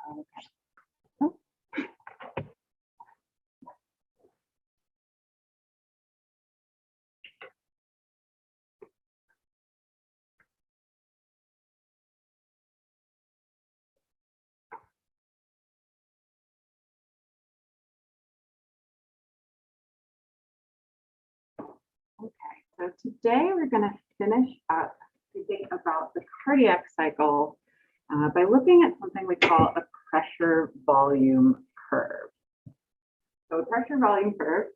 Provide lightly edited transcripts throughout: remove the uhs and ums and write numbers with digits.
Okay, so today we're going to finish up thinking about the cardiac cycle by looking at something we call a pressure volume curve. So a pressure volume curve,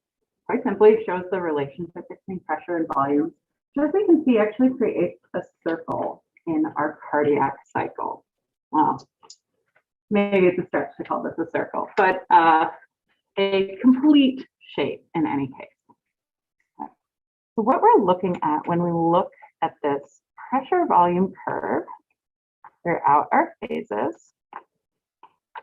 quite simply, shows the relationship between pressure and volume. So as we can see, actually creates a circle in our cardiac cycle. Well, maybe it's a stretch to call this a circle, but a complete shape in any case. So what we're looking at when we look at this pressure volume curve throughout our phases,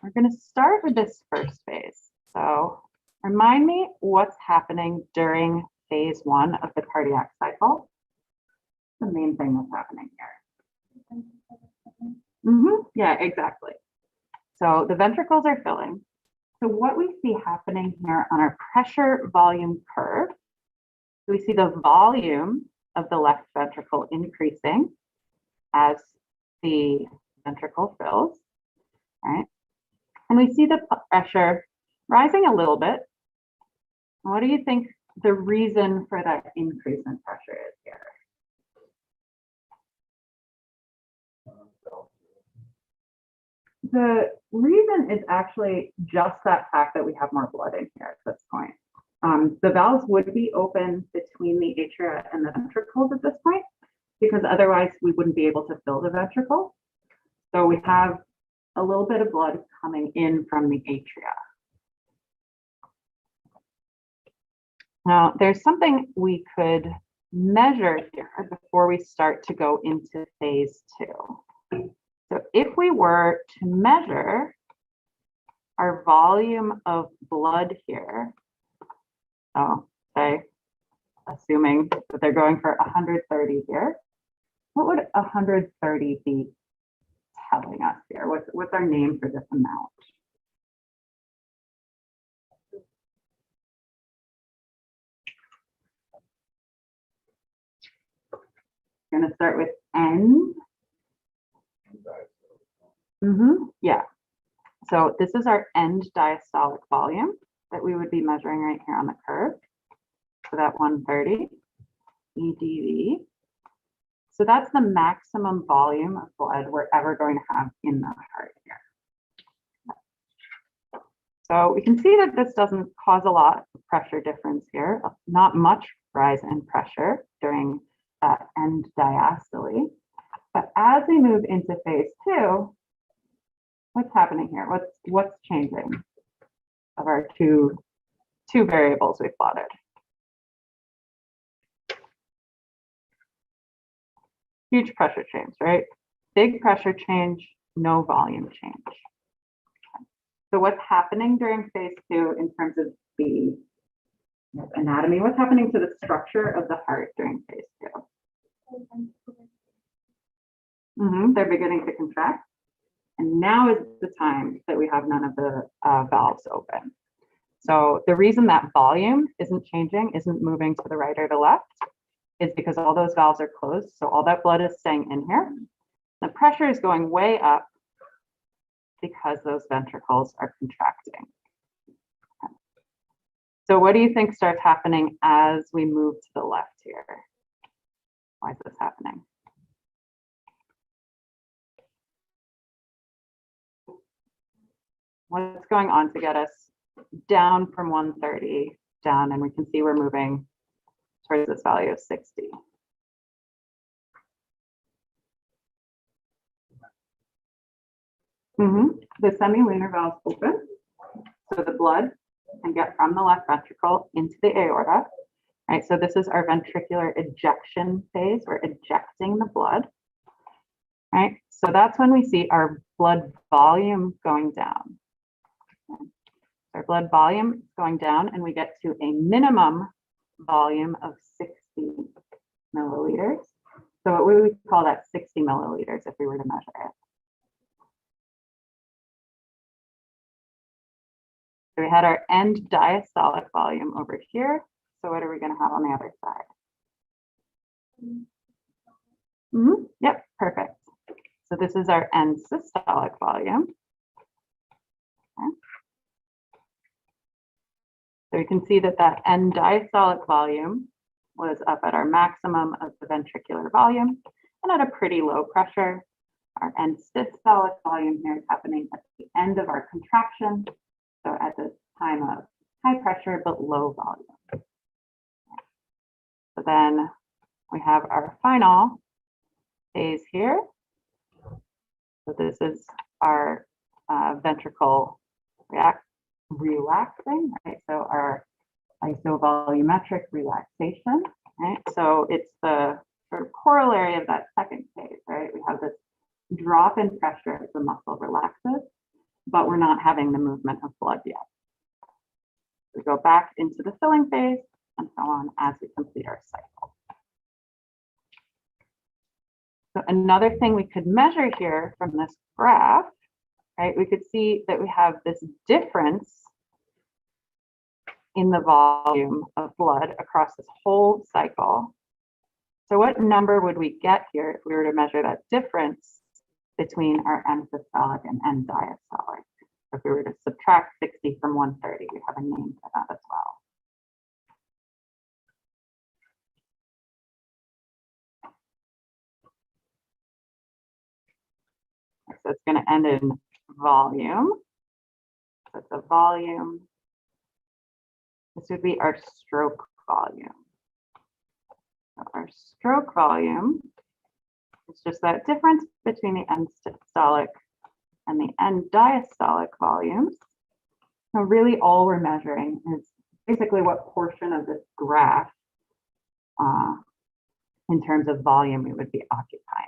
we're going to start with this first phase. So remind me what's happening during phase 1 of the cardiac cycle. The main thing that's happening here. Yeah, exactly. So the ventricles are filling. So what we see happening here on our pressure volume curve, we see the volume of the left ventricle increasing as the ventricle fills, right? And we see the pressure rising a little bit. What do you think the reason for that increase in pressure is here? The reason is actually just that fact that we have more blood in here at this point. The valves would be open between the atria and the ventricles at this point, because otherwise we wouldn't be able to fill the ventricle. So we have a little bit of blood coming in from the atria. Now, there's something we could measure here before we start to go into phase 2. So if we were to measure our volume of blood here, so say, assuming that they're going for 130 here, what would 130 be telling us here? What's our name for this amount? I'm going to start with N. Yeah. So this is our end diastolic volume that we would be measuring right here on the curve. So that 130 EDV. So that's the maximum volume of blood we're ever going to have in the heart here. So we can see that this doesn't cause a lot of pressure difference here, not much rise in pressure during end diastole. But as we move into phase 2, what's happening here? What's changing of our two variables we plotted? Huge pressure change, right? Big pressure change, no volume change. Okay. So what's happening during phase 2 in terms of the anatomy? What's happening to the structure of the heart during phase 2? They're beginning to contract. And now is the time that we have none of the valves open. So the reason that volume isn't changing, isn't moving to the right or the left, is because all those valves are closed. So all that blood is staying in here. The pressure is going way up because those ventricles are contracting. Okay. So what do you think starts happening as we move to the left here? Why is this happening? What's going on to get us down from 130 down, and we can see we're moving towards this value of 60. The semilunar valve open, so the blood can get from the left ventricle into the aorta. Right, so this is our ventricular ejection phase. We're ejecting the blood. Right, so that's when we see our blood volume going down. Our blood volume is going down, and we get to a minimum volume of 60 milliliters. So what would we call that 60 milliliters if we were to measure it? So we had our end diastolic volume over here. So what are we going to have on the other side? Yep, perfect. So this is our end systolic volume. Okay. So we can see that that end diastolic volume was up at our maximum of the ventricular volume and at a pretty low pressure. Our end systolic volume here is happening at the end of our contraction. So at the time of high pressure but low volume. So then we have our final phase here. So this is our ventricle relaxing, right? So our isovolumetric relaxation, right? So it's the sort of corollary of that second phase, right? We have this drop in pressure as the muscle relaxes, but we're not having the movement of blood yet. We go back into the filling phase and so on as we complete our cycle. So another thing we could measure here from this graph, right? We could see that we have this difference in the volume of blood across this whole cycle. So what number would we get here if we were to measure that difference between our end systolic and end diastolic? If we were to subtract 60 from 130, we have a name for that as well. So it's going to end in volume. So it's a volume. This would be our stroke volume. So our stroke volume is just that difference between the end systolic and the end diastolic volumes. So really all we're measuring is basically what portion of this graph in terms of volume we would be occupying.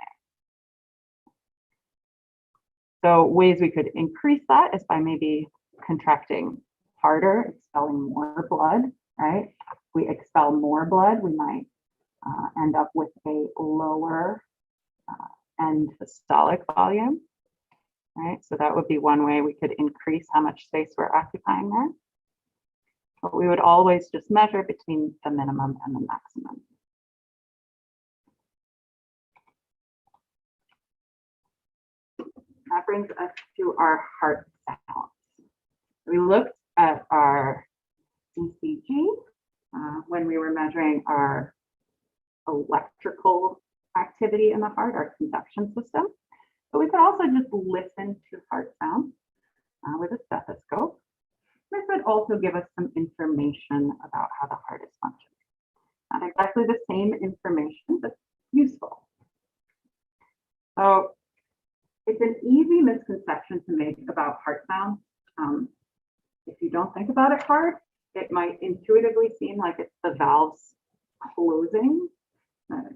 So ways we could increase that is by maybe contracting harder, expelling more blood, right? If we expel more blood, we might end up with a lower end systolic volume, right? So that would be one way we could increase how much space we're occupying there. But we would always just measure between the minimum and the maximum. That brings us to our heart sounds. We looked at our ECG when we were measuring our electrical activity in the heart, our conduction system. But we could also just listen to heart sounds with a stethoscope. This would also give us some information about how the heart is functioning. Not exactly the same information, but useful. So it's an easy misconception to make about heart sounds. If you don't think about it hard, it might intuitively seem like it's the valves closing,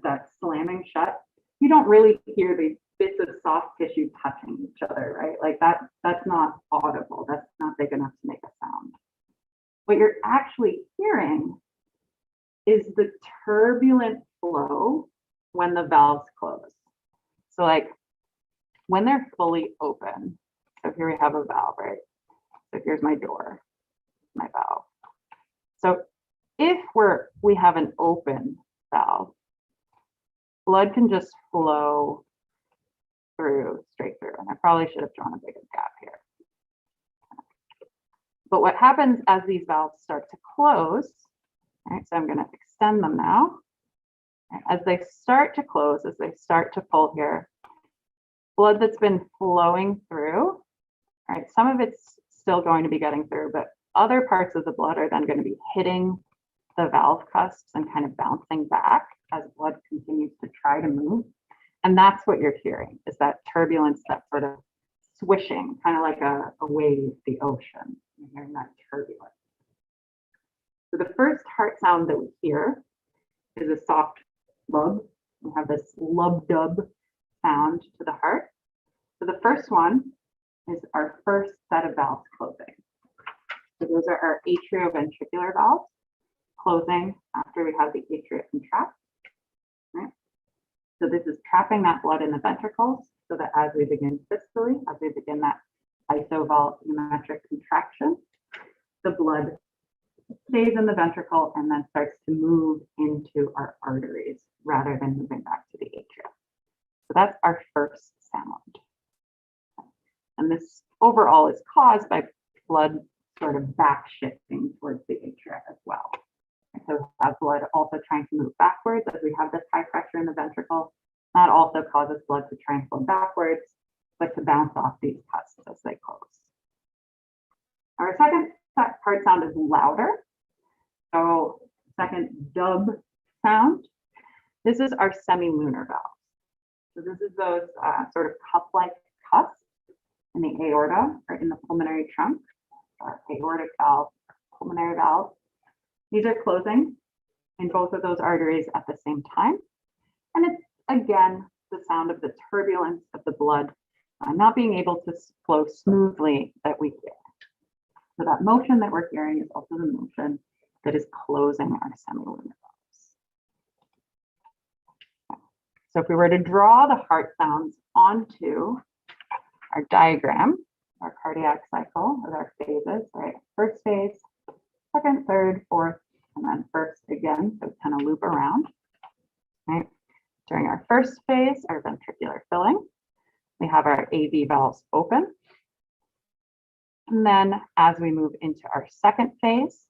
that slamming shut. You don't really hear these bits of soft tissue touching each other, right? Like that's not audible. That's not big enough to make a sound. What you're actually hearing is the turbulent flow when the valves close. So like when they're fully open, so here we have a valve, right? So here's my door, my valve. So if we have an open valve, blood can just flow straight through. And I probably should have drawn a bigger gap here. But what happens as these valves start to close, right? So I'm going to extend them now. As they start to close, as they start to pull here, blood that's been flowing through, right? Some of it's still going to be getting through, but other parts of the blood are then going to be hitting the valve cusps and kind of bouncing back as blood continues to try to move. And that's what you're hearing, is that turbulence, that sort of swishing, kind of like a wave, the ocean. You're hearing that turbulence. So the first heart sound that we hear is a soft lub. We have this lub-dub sound to the heart. So the first one is our first set of valves closing. So those are our atrioventricular valves closing after we have the atria contract. Right? So this is trapping that blood in the ventricles so that as we begin systole, as we begin that isovolumetric contraction, the blood stays in the ventricle and then starts to move into our arteries rather than moving back to the atria. So that's our first sound. And this overall is caused by blood sort of back shifting towards the atria as well. And so we have blood also trying to move backwards as we have this high pressure in the ventricle. That also causes blood to try and flow backwards, but to bounce off these cusps as they close. Our second heart sound is louder. So second dub sound. This is our semilunar valve. So this is those sort of cup-like cusps in the aorta or in the pulmonary trunk, our aortic valve, pulmonary valve. These are closing in both of those arteries at the same time. And it's, again, the sound of the turbulence of the blood not being able to flow smoothly that we hear. So that motion that we're hearing is also the motion that is closing our semilunar valves. So if we were to draw the heart sounds onto our diagram, our cardiac cycle with our phases, right? First phase, second, third, fourth, and then first again, so kind of loop around, right? During our first phase, our ventricular filling, we have our AV valves open. And then as we move into our second phase,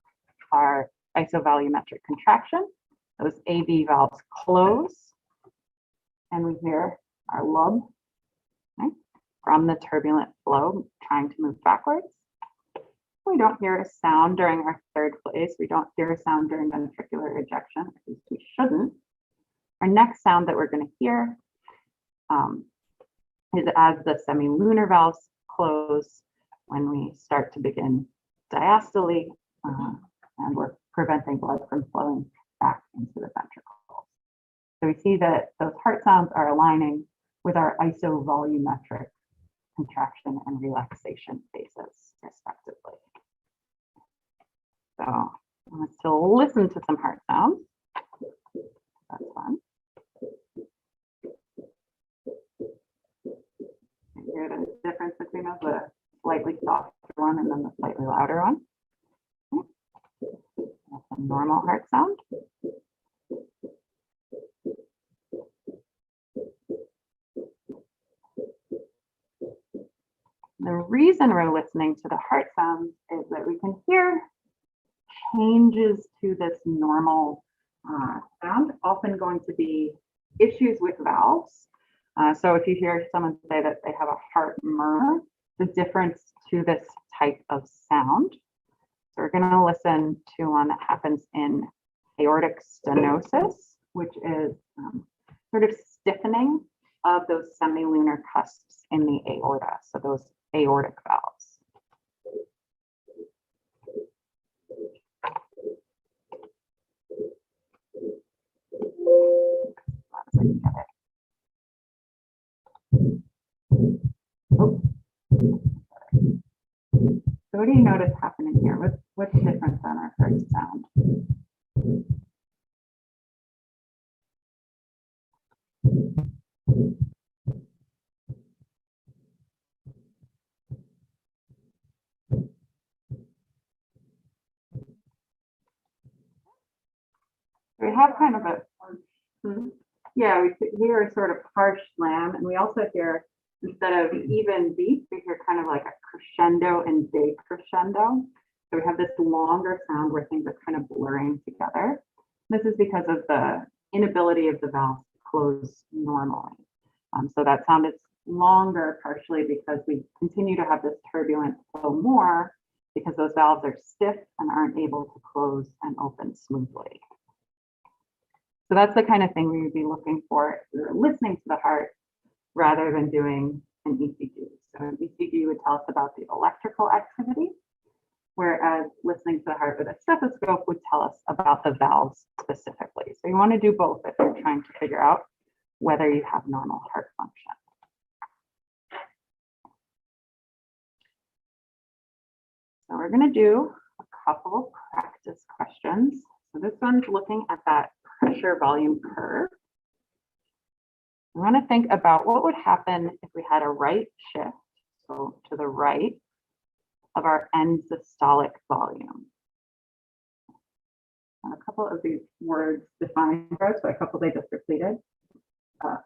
our isovolumetric contraction, those AV valves close, and we hear our lub, right, from the turbulent flow trying to move backwards. We don't hear a sound during our third phase. We don't hear a sound during ventricular ejection, at least we shouldn't. Our next sound that we're going to hear is as the semilunar valves close, when we start to begin diastole, and we're preventing blood from flowing back into the ventricle. So we see that those heart sounds are aligning with our isovolumetric contraction and relaxation phases, respectively. So let's still listen to some heart sounds. That's fun. You hear the difference between those, the slightly softer one and then the slightly louder one. That's a normal heart sound. The reason we're listening to the heart sounds is that we can hear changes to this normal sound, often going to be issues with valves. So if you hear someone say that they have a heart murmur, the difference to this type of sound. So we're going to listen to one that happens in aortic stenosis, which is sort of stiffening of those semilunar cusps in the aorta, so those aortic valves. Oh. So what do you notice happening here? What's different than our first sound? We have kind of a, yeah, we hear a sort of harsh slam, and we also hear, instead of even beats, we hear kind of like a crescendo and decrescendo. So we have this longer sound where things are kind of blurring together. This is because of the inability of the valve to close normally. So that sound is longer, partially because we continue to have this turbulent flow more because those valves are stiff and aren't able to close and open smoothly. So that's the kind of thing we would be looking for if we were listening to the heart rather than doing an ECG. So an ECG would tell us about the electrical activity, whereas listening to the heart with a stethoscope would tell us about the valves specifically. So you want to do both if you're trying to figure out whether you have normal heart function. So we're going to do a couple of practice questions. So this one's looking at that pressure volume curve. We want to think about what would happen if we had a right shift, so to the right, of our end systolic volume. And a couple of these words defined for us, but a couple they just repeated. So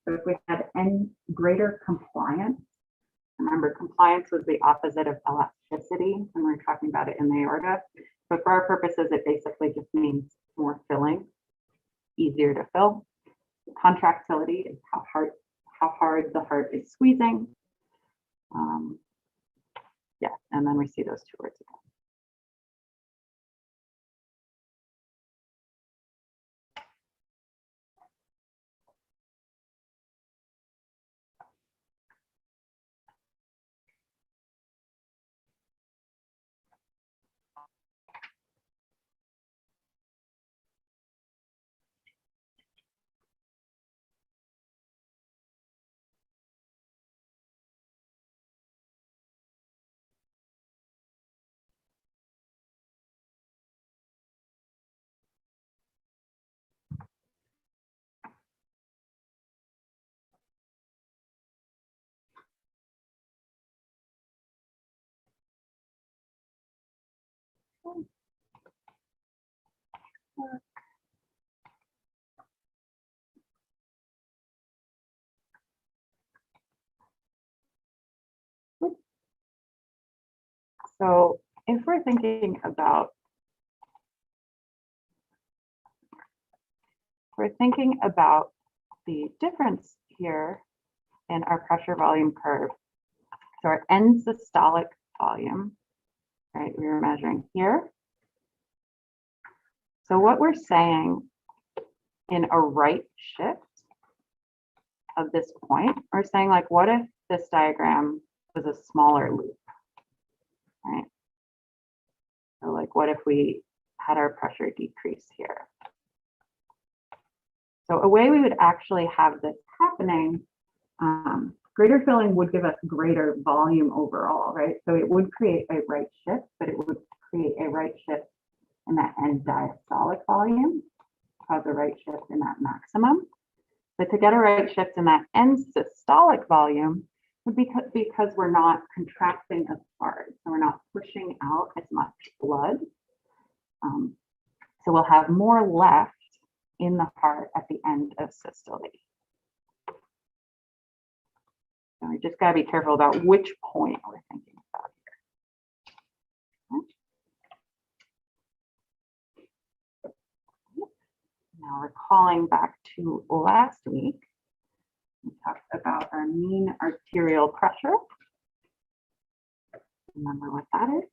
if we had N greater compliance, remember compliance was the opposite of elasticity when we were talking about it in the aorta. But for our purposes, it basically just means more filling, easier to fill. Contractility is how hard the heart is squeezing. Yeah, and then we see those two words again. So if we're thinking about the difference here in our pressure volume curve. So our end systolic volume, right, we were measuring here. So what we're saying in a right shift of this point, we're saying like, what if this diagram was a smaller loop, right? So like, what if we had our pressure decrease here? So a way we would actually have this happening, greater filling would give us greater volume overall, right? So it would create a right shift, but it would create a right shift in that end diastolic volume, cause a right shift in that maximum. But to get a right shift in that end systolic volume would be because we're not contracting as hard. So we're not pushing out as much blood. So we'll have more left in the heart at the end of systole. So we just got to be careful about which point we're thinking about here. Okay. Now recalling back to last week, we talked about our mean arterial pressure. Remember what that is?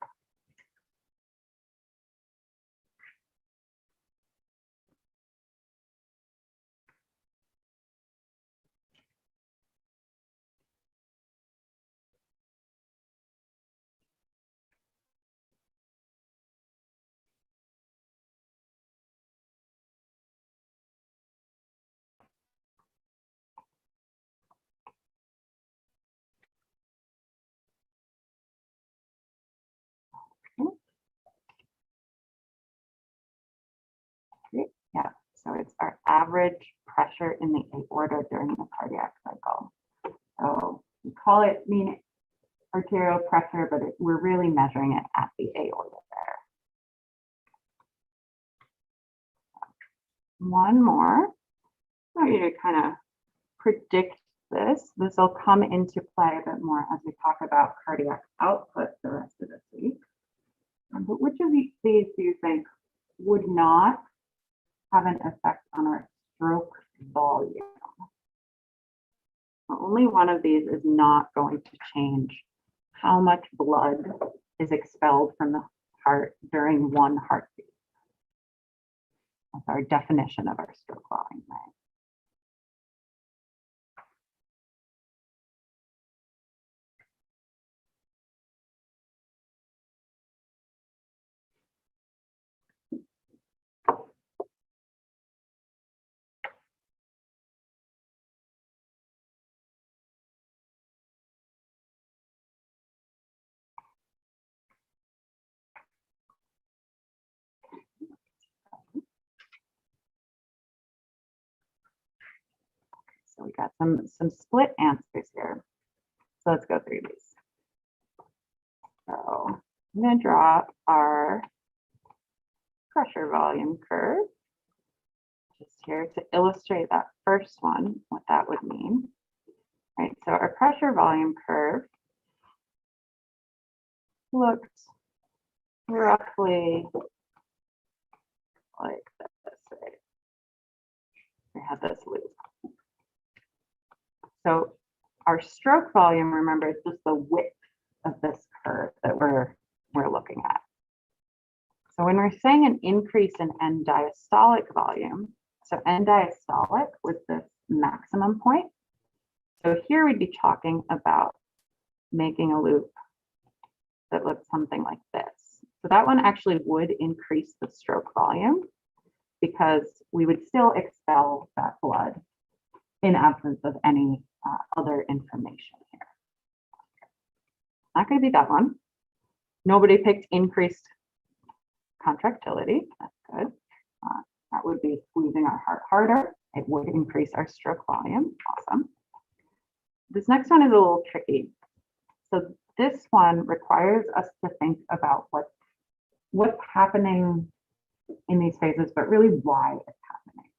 Yeah, so it's our average pressure in the aorta during the cardiac cycle. So we call it mean arterial pressure, but we're really measuring it at the aorta there. One more. I want you to kind of predict this. This will come into play a bit more as we talk about cardiac output the rest of this week. But which of these do you think would not have an effect on our stroke volume? Only one of these is not going to change how much blood is expelled from the heart during one heartbeat. That's our definition of our stroke volume, right? So we got some split answers here. So let's go through these. So I'm going to draw our pressure volume curve just here to illustrate that first one, what that would mean. Right, so our pressure volume curve looks roughly like this, right? We have this loop. So our stroke volume, remember, is just the width of this curve that we're looking at. So when we're saying an increase in end diastolic volume, so end diastolic was this maximum point. So here we'd be talking about making a loop that looks something like this. So that one actually would increase the stroke volume because we would still expel that blood in absence of any other information here. Not going to be that one. Nobody picked increased contractility. That's good. That would be squeezing our heart harder. It would increase our stroke volume. Awesome. This next one is a little tricky. So this one requires us to think about what's happening in these phases, but really why it's happening.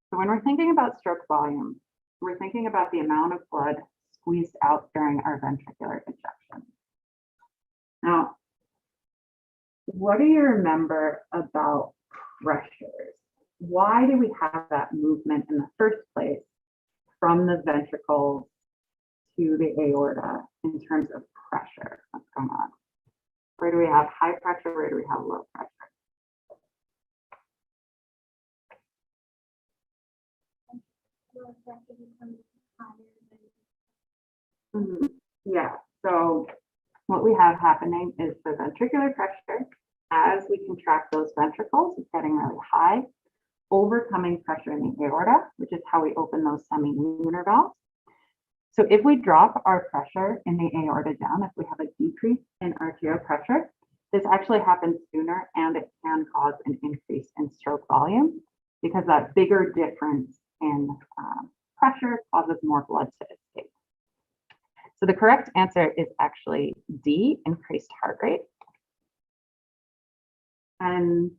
So when we're thinking about stroke volume, we're thinking about the amount of blood squeezed out during our ventricular ejection. Now, what do you remember about pressures? Why do we have that movement in the first place from the ventricles to the aorta in terms of pressure? What's going on? Where do we have high pressure? Where do we have low pressure? Yeah, so what we have happening is the ventricular pressure, as we contract those ventricles, is getting really high, overcoming pressure in the aorta, which is how we open those semilunar valves. So if we drop our pressure in the aorta down, if we have a decrease in arterial pressure, this actually happens sooner and it can cause an increase in stroke volume because that bigger difference in pressure causes more blood to escape. So the correct answer is actually D, increased heart rate. And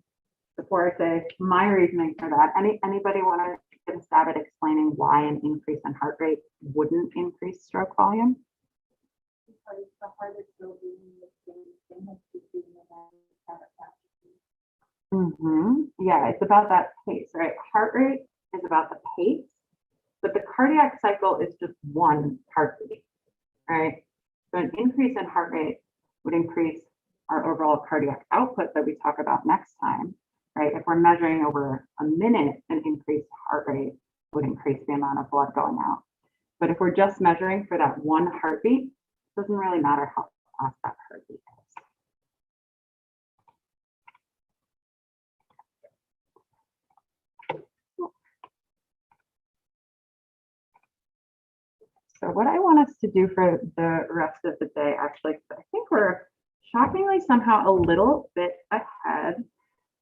before I say my reasoning for that, anybody want to get a stab at explaining why an increase in heart rate wouldn't increase stroke volume? Because the heart is still beating the same as beating the Yeah, it's about that pace, right? Heart rate is about the pace, but the cardiac cycle is just one heartbeat, right? So an increase in heart rate would increase our overall cardiac output that we talk about next time, right? If we're measuring over a minute, an increased heart rate would increase the amount of blood going out. But if we're just measuring for that one heartbeat, it doesn't really matter how fast that heartbeat is. So what I want us to do for the rest of the day, actually, I think we're shockingly somehow a little bit ahead.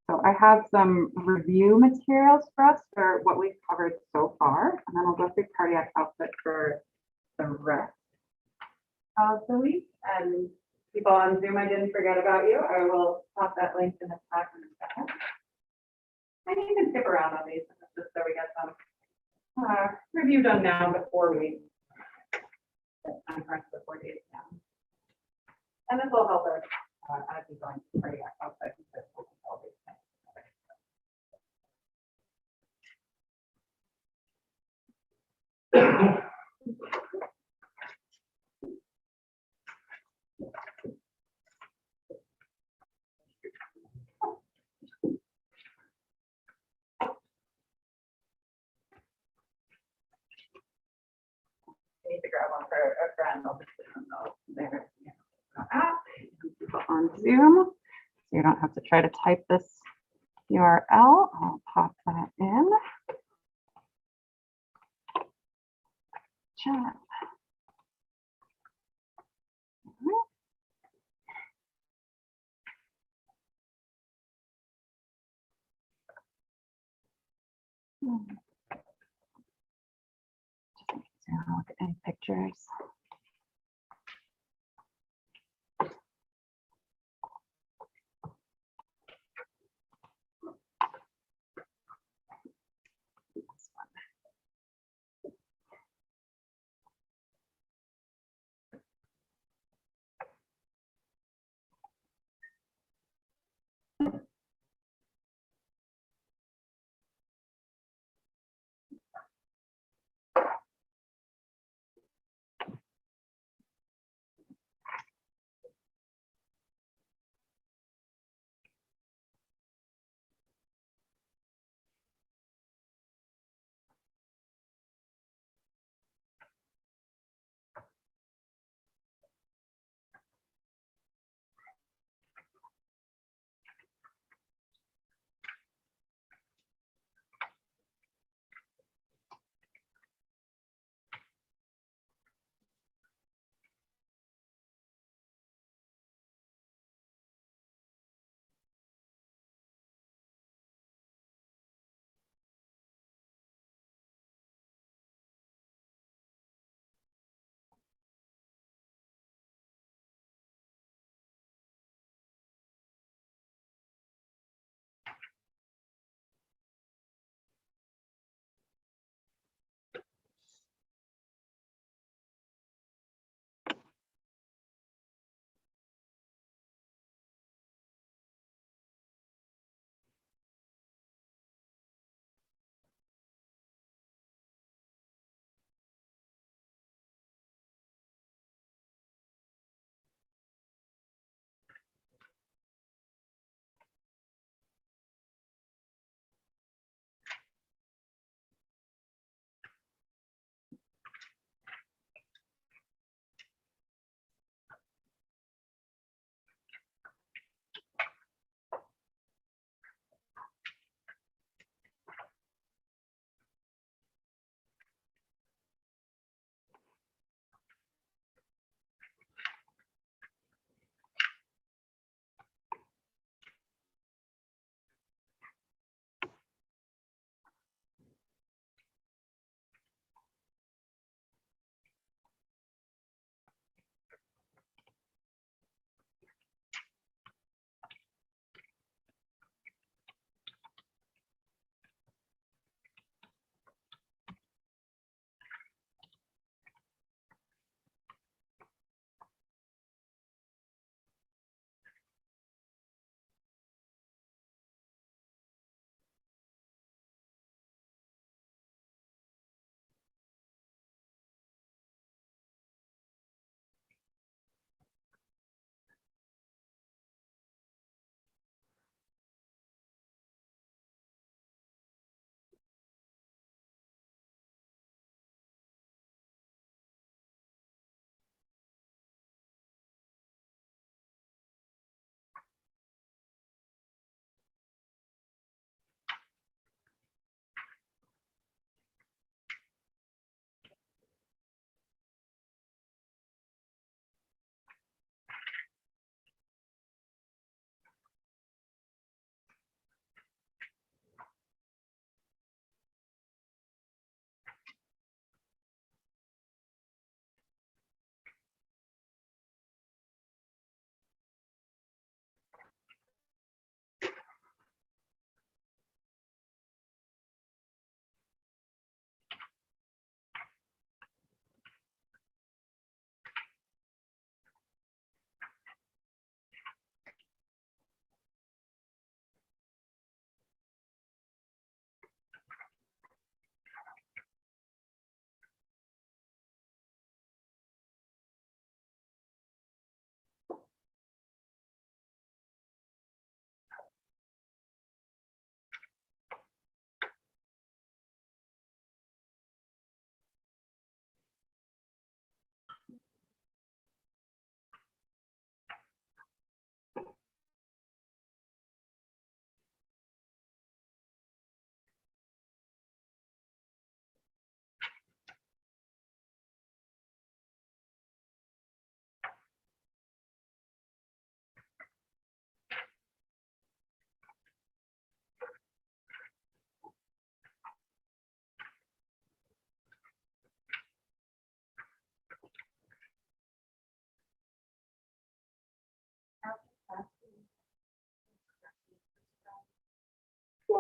So I have some review materials for us for what we've covered so far, and then I'll go through cardiac output for the rest of the week. And people on Zoom, I didn't forget about you. I will pop that link in the chat in a second. And you can skip around on these just so we get some review done now before we press the 48 down. And this will help us as we go into cardiac output. Need to grab one for a friend. I'll just put them there. People on Zoom, so you don't have to try to type this URL. I'll pop that in. Chat. Just look at any pictures.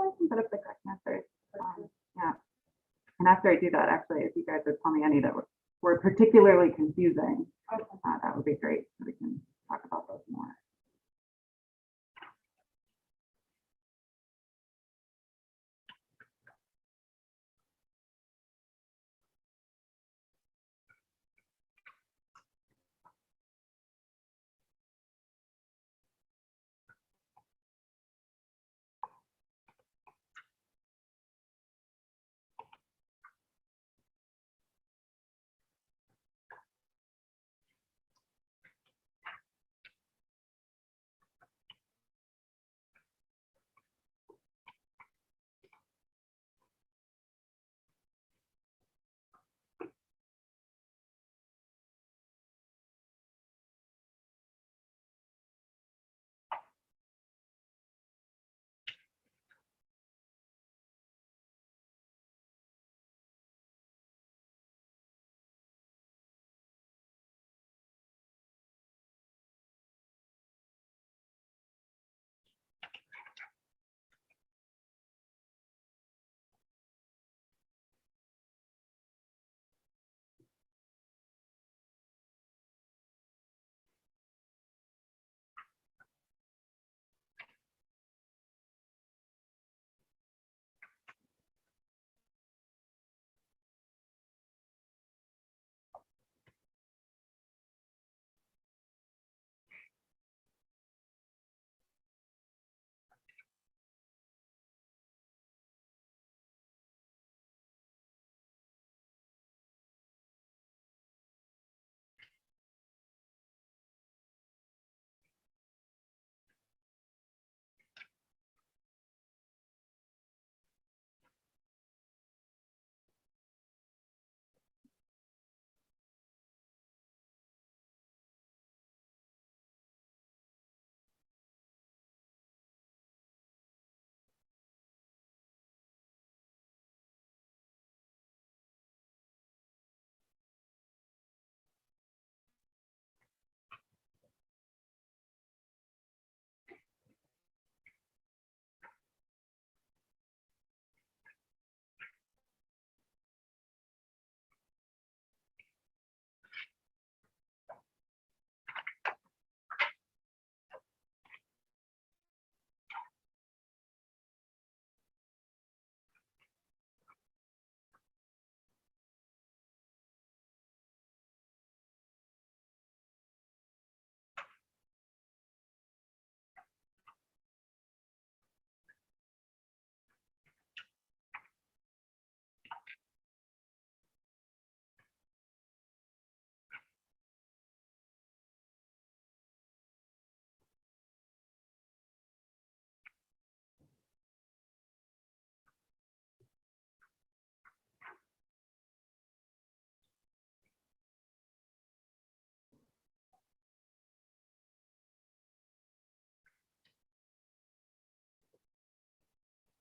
I can put up the correct answers. Yeah. And after I do that, actually, if you guys would tell me any that were particularly confusing, Okay.